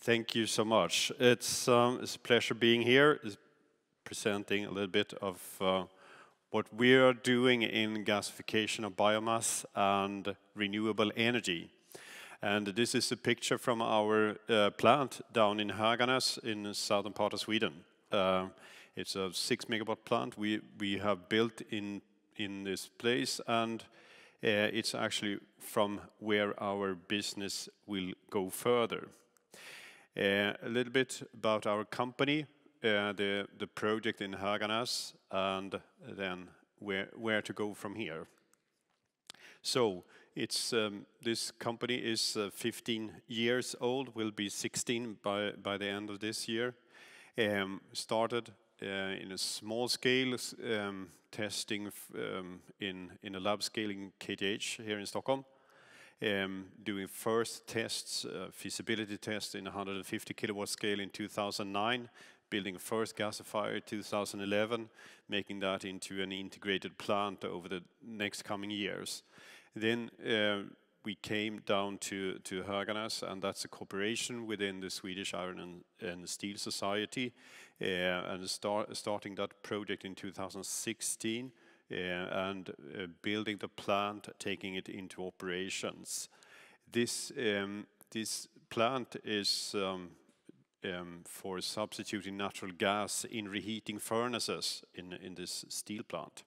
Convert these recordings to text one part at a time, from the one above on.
Thank you so much. It's a pleasure being here, presenting a little bit of what we are doing in gasification of biomass and renewable energy. And this is a picture from our plant down in Höganäs in the southern part of Sweden. It's a 6 megawatt plant we have built in this place, and it's actually from where our business will go further. A little bit about our company, the project in Höganäs, and then where to go from here. So it's this company is 15 years old, will be 16 by the end of this year. Started in a small scale testing in a lab scaling KTH here in Stockholm. Doing first tests, feasibility test in 150 kilowatt scale in 2009, building first gasifier 2011, making that into an integrated plant over the next coming years. Then we came down to Höganäs, and that's a cooperation within the Swedish Iron and Steel Society, and starting that project in 2016. And building the plant, taking it into operations. This plant is for substituting natural gas in reheating furnaces in this steel plant.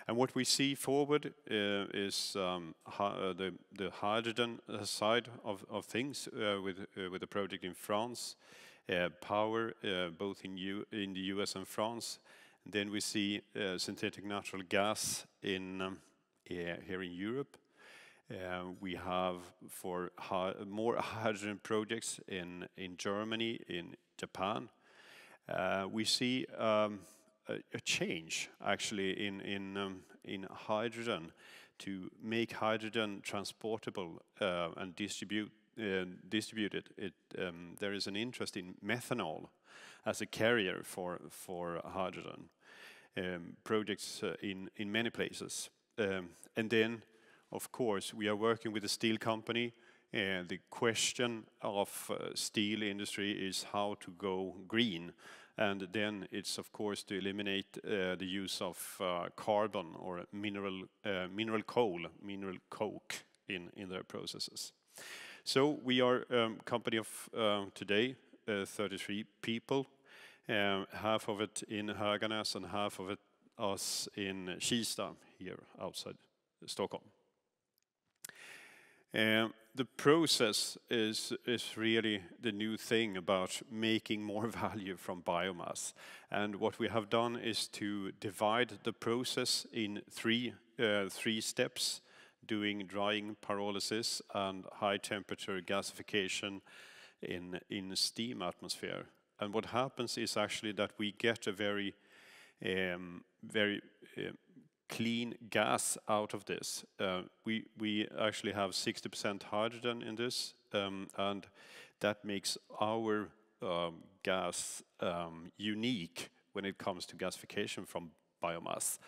And what we see forward is the hydrogen side of things with the project in France, power both in the US and France. Then we see synthetic natural gas here in Europe. We have for more hydrogen projects in Germany, in Japan. We see a change actually in hydrogen to make hydrogen transportable and distributed. There is an interest in methanol as a carrier for hydrogen. Projects in many places. And then, of course, we are working with a steel company. The question of steel industry is how to go green. And then it's, of course, to eliminate the use of carbon or mineral coke in their processes. So we are a company of today, 33 people. Half of it in Höganäs and half of it us in Kista, here outside Stockholm. The process is really the new thing about making more value from biomass. And what we have done is to divide the process in three steps, doing drying, pyrolysis, and high temperature gasification in steam atmosphere. And what happens is actually that we get a very clean gas out of this. We actually have 60% hydrogen in this, and that makes our gas unique when it comes to gasification from biomass.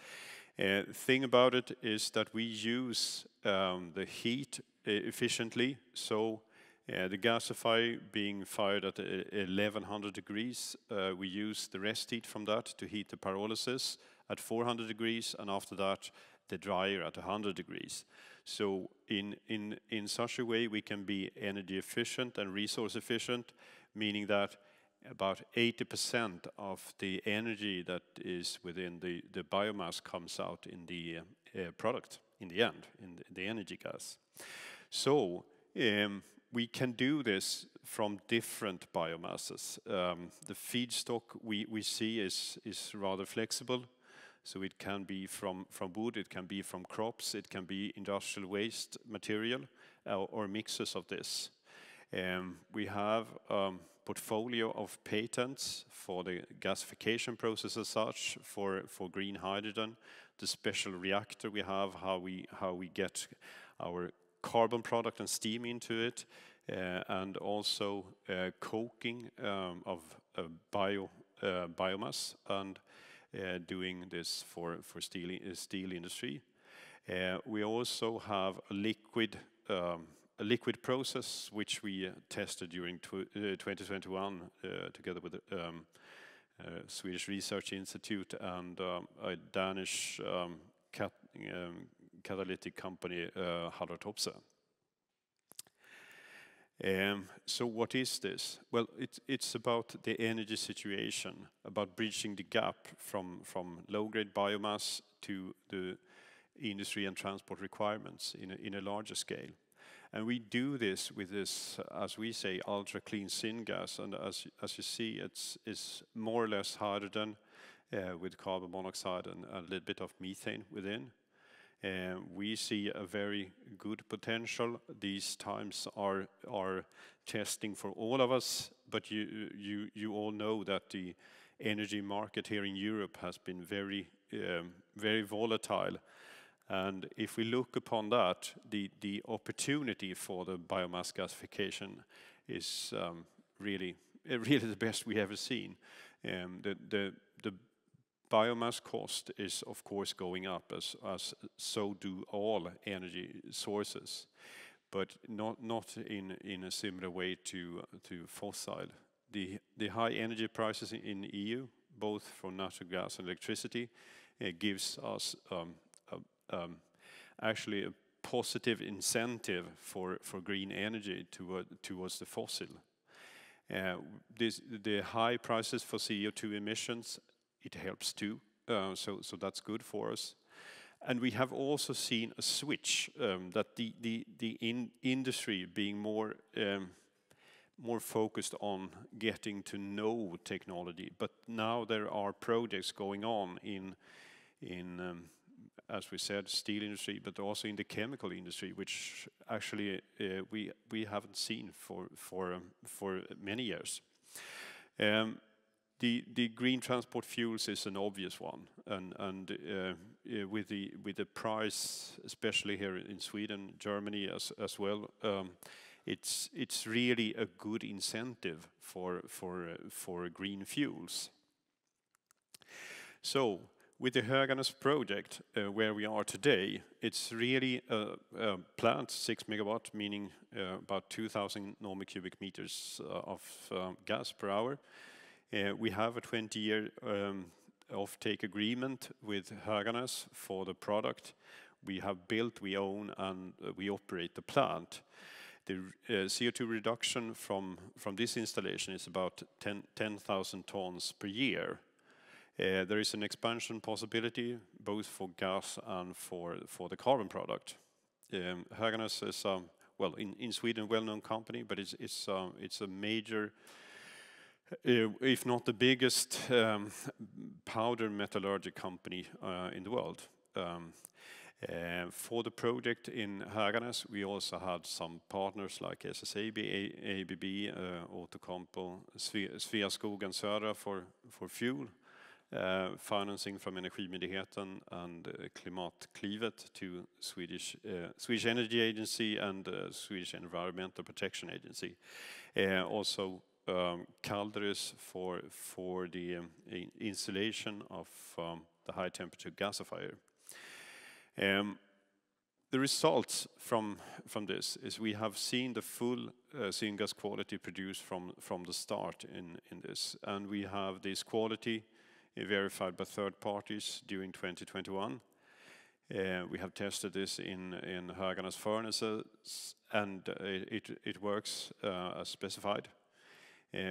Thing about it is that we use the heat efficiently, so the gasifier being fired at 1100 degrees, we use the rest heat from that to heat the pyrolysis at 400 degrees, and after that the dryer at 100 degrees. So in such a way we can be energy efficient and resource efficient, meaning that about 80% of the energy that is within the biomass comes out in the product in the end, in the energy gas. So we can do this from different biomasses. The feedstock we see is rather flexible. So it can be from wood, it can be from crops, it can be industrial waste material, or mixes of this. We have a portfolio of patents for the gasification process as such, for green hydrogen, the special reactor we have, how we get our carbon product and steam into it, and also coking of biomass, and doing this for steel industry. We also have a liquid liquid process which we tested during 2021 together with Swedish Research Institute and a Danish catalytic company, Haldor Topsoe. So what is this? Well, it's about the energy situation, about bridging the gap from low-grade biomass to the industry and transport requirements in a larger scale. And we do this with this, as we say, ultra-clean syngas. And as you see, it's more or less hydrogen with carbon monoxide and a little bit of methane within. We see a very good potential. These times are testing for all of us, but you all know that the energy market here in Europe has been very volatile. And if we look upon that, the opportunity for the biomass gasification is really the best we ever seen. The biomass cost is of course going up as so do all energy sources, but not in a similar way to fossil. The high energy prices in the EU, both for natural gas and electricity, gives us actually a positive incentive for green energy towards the fossil. The high prices for CO2 emissions, it helps too, so that's good for us. And we have also seen a switch that the industry being more focused on getting to know technology, but now there are projects going on in as we said, steel industry, but also in the chemical industry, which actually we haven't seen for many years. The green transport fuels is an obvious one, and with the price, especially here in Sweden, Germany as well, it's really a good incentive for green fuels. So, with the Höganäs project, where we are today, it's really a plant, 6 megawatt, meaning about 2,000 normal cubic meters of gas per hour. We have a 20-year off-take agreement with Höganäs for the product. We have built, we own, and we operate the plant. The CO2 reduction from this installation is about 10,000 tons per year. There is an expansion possibility both for gas and for the carbon product. Höganäs is, well, in Sweden, well-known company, but it's a major, if not the biggest, powder metallurgy company in the world. For the project in Höganäs, we also had some partners like SSAB, ABB, Outokumpu, Sveaskog and Södra for fuel. Financing from Energimyndigheten and Klimatklivet to Swedish Energy Agency and Swedish Environmental Protection Agency. Also Calderus for the installation of the high temperature gasifier. The results from this is we have seen the full syngas quality produced from the start in this, and we have this quality verified by third parties during 2021. We have tested this in Höganäs furnaces, and it works as specified.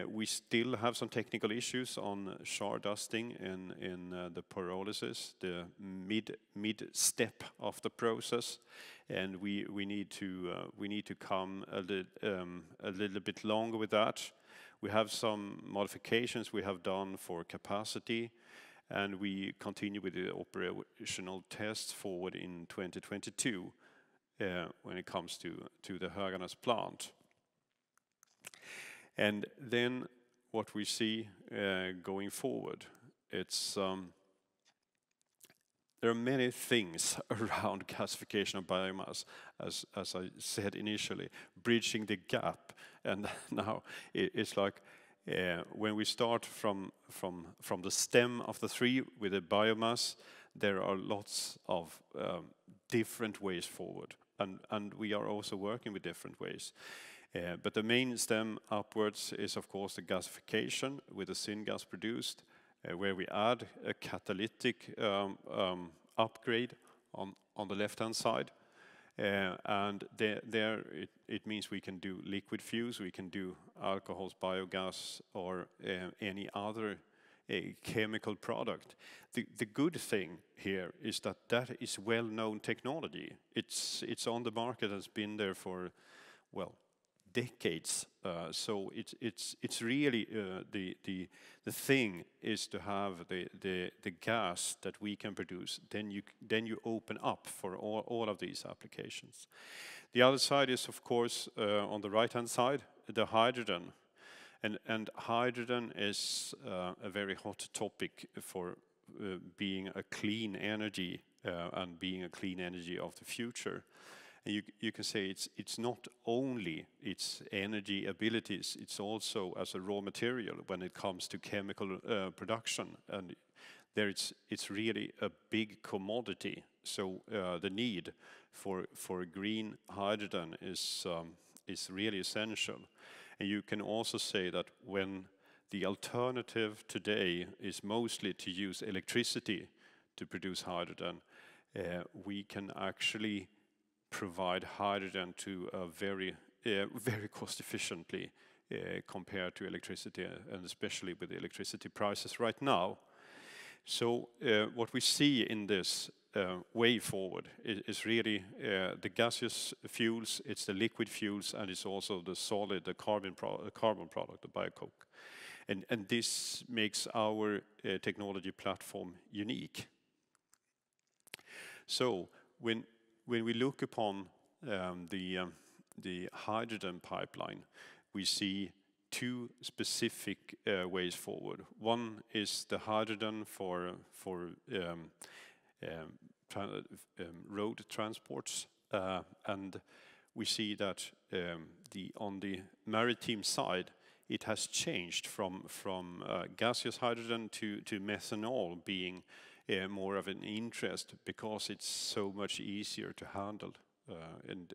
We still have some technical issues on char dusting in the pyrolysis, the mid step of the process, and we need to come a little bit longer with that. We have some modifications we have done for capacity, and we continue with the operational tests forward in 2022 when it comes to the Höganäs plant. And then what we see going forward, it's there are many things around gasification of biomass, as I said initially, bridging the gap. And now it's like when we start from the stem of the tree with the biomass, there are lots of different ways forward. and we are also working with different ways. But the main stem upwards is, of course, the gasification with the syngas produced, where we add a catalytic upgrade on the left-hand side. And there it means we can do liquid fuels, we can do alcohols, biogas, or any other chemical product. The good thing here is that is well-known technology. It's on the market, has been there for, well, decades. So it's really the thing is to have the gas that we can produce. Then you open up for all of these applications. The other side is, of course, on the right-hand side, the hydrogen. And hydrogen is a very hot topic for being a clean energy and being a clean energy of the future. And you can say it's not only its energy abilities, it's also as a raw material when it comes to chemical production. And there it's really a big commodity. So the need for green hydrogen is really essential. And you can also say that when the alternative today is mostly to use electricity to produce hydrogen, we can actually provide hydrogen to a very cost efficiently compared to electricity, and especially with the electricity prices right now. So what we see in this way forward is really the gaseous fuels, it's the liquid fuels, and it's also the solid, the carbon product, the biocoke. And this makes our technology platform unique. So when we look upon the hydrogen pipeline, we see two specific ways forward. One is the hydrogen for road transports, and we see that on the maritime side, it has changed from gaseous hydrogen to methanol being more of an interest because it's so much easier to handle. And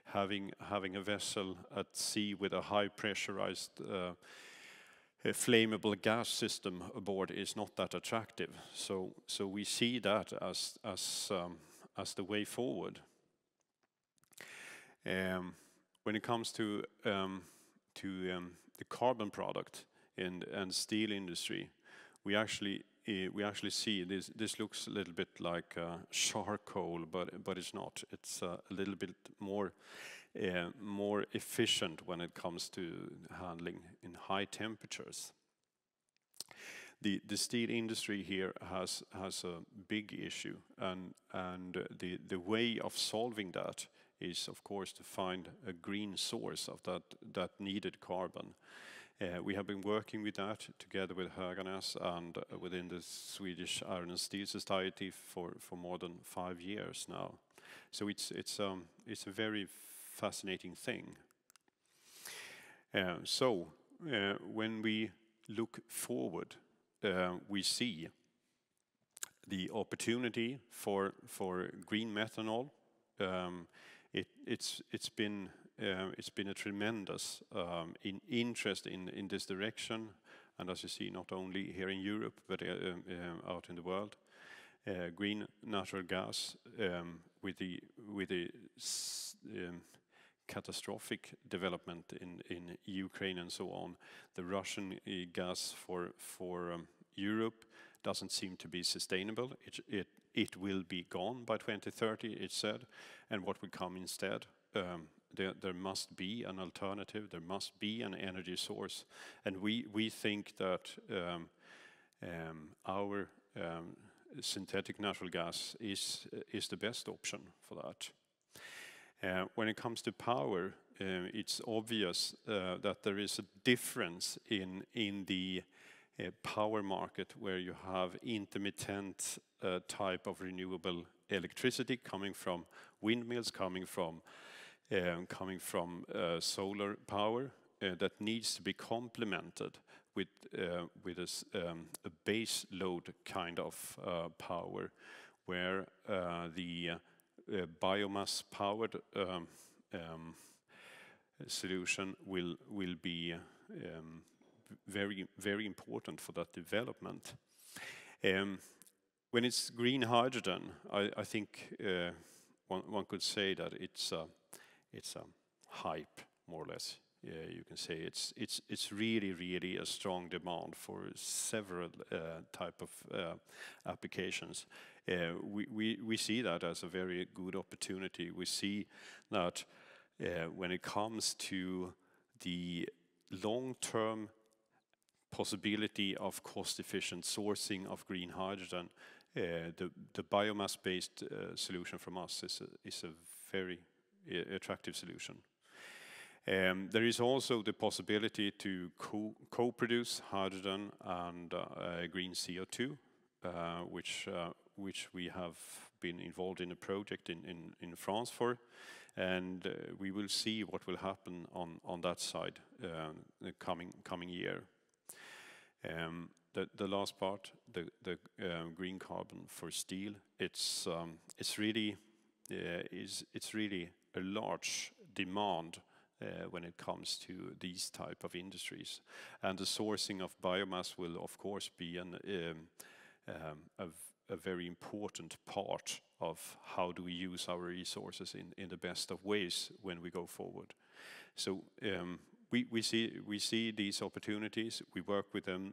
having a vessel at sea with a high pressurized flammable gas system aboard is not that attractive. So we see that as the way forward. When it comes to the carbon product and steel industry, we actually see this. This looks a little bit like charcoal, but it's not. It's a little bit more efficient when it comes to handling in high temperatures. The steel industry here has a big issue, and the way of solving that is, of course, to find a green source of that needed carbon. We have been working with that together with Höganäs and within the Swedish Iron and Steel Society for more than 5 years now. So it's a very fascinating thing. So when we look forward, we see the opportunity for green methanol. It's been a tremendous interest in this direction, and as you see, not only here in Europe but out in the world. Green natural gas with the catastrophic development in Ukraine and so on. The Russian gas for Europe doesn't seem to be sustainable. It will be gone by 2030, it's said, and what will come instead? There must be an alternative. There must be an energy source, and we think that our synthetic natural gas is the best option for that. When it comes to power, it's obvious that there is a difference in the power market where you have intermittent type of renewable electricity coming from windmills, coming from solar power that needs to be complemented with a base load kind of power, where the biomass-powered solution will be very important for that development. When it's green hydrogen, I think one could say that it's a hype, more or less. You can say it's really a strong demand for several type of applications. We see that as a very good opportunity. We see that when it comes to the long-term possibility of cost-efficient sourcing of green hydrogen, the biomass-based solution from us is a very attractive solution. There is also the possibility to co-produce hydrogen and green CO2, which we have been involved in a project in France for, and we will see what will happen on that side the coming year. The last part, the green carbon for steel, it's really a large demand when it comes to these type of industries, and the sourcing of biomass will of course be a very important part of how do we use our resources in the best of ways when we go forward. So we see these opportunities, we work with them,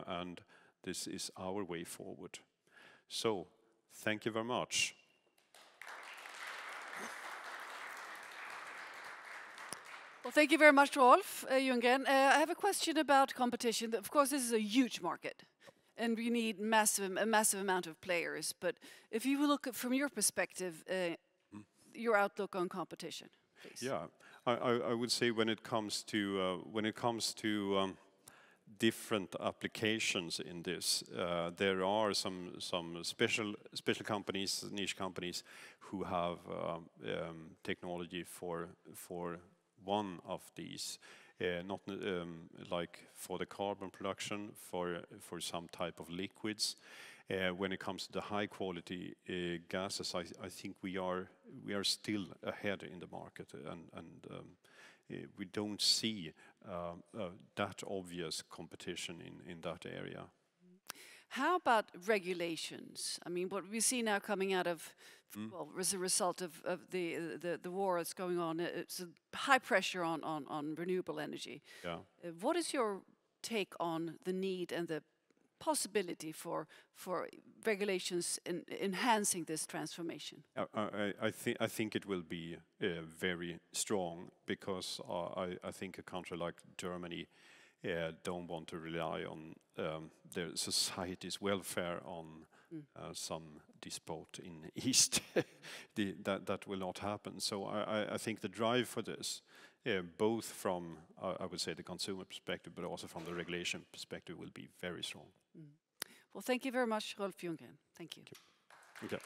and this is our way forward. So thank you very much. Well, thank you very much, Rolf, Ljunggren. I have a question about competition. Of course, this is a huge market, and we need a massive amount of players. But if you look at, from your perspective, your outlook on competition, please. Yeah, I would say when it comes to different applications in this, there are some special companies, niche companies, who have technology for one of these, not like for the carbon production, for some type of liquids. When it comes to the high quality gases, I think we are still ahead in the market, and we don't see that obvious competition in that area. How about regulations? I mean, what we see now coming out of, well, as a result of the war that's going on, it's a high pressure on renewable energy. Yeah. What is your take on the need and the possibility for regulations in enhancing this transformation? I think it will be very strong, because I think a country like Germany don't want to rely on their society's welfare on some despot in East. That will not happen. So I think the drive for this, both from, I would say, the consumer perspective, but also from the regulation perspective, will be very strong. Well, thank you very much, Rolf Ljunggren. Thank you. Okay.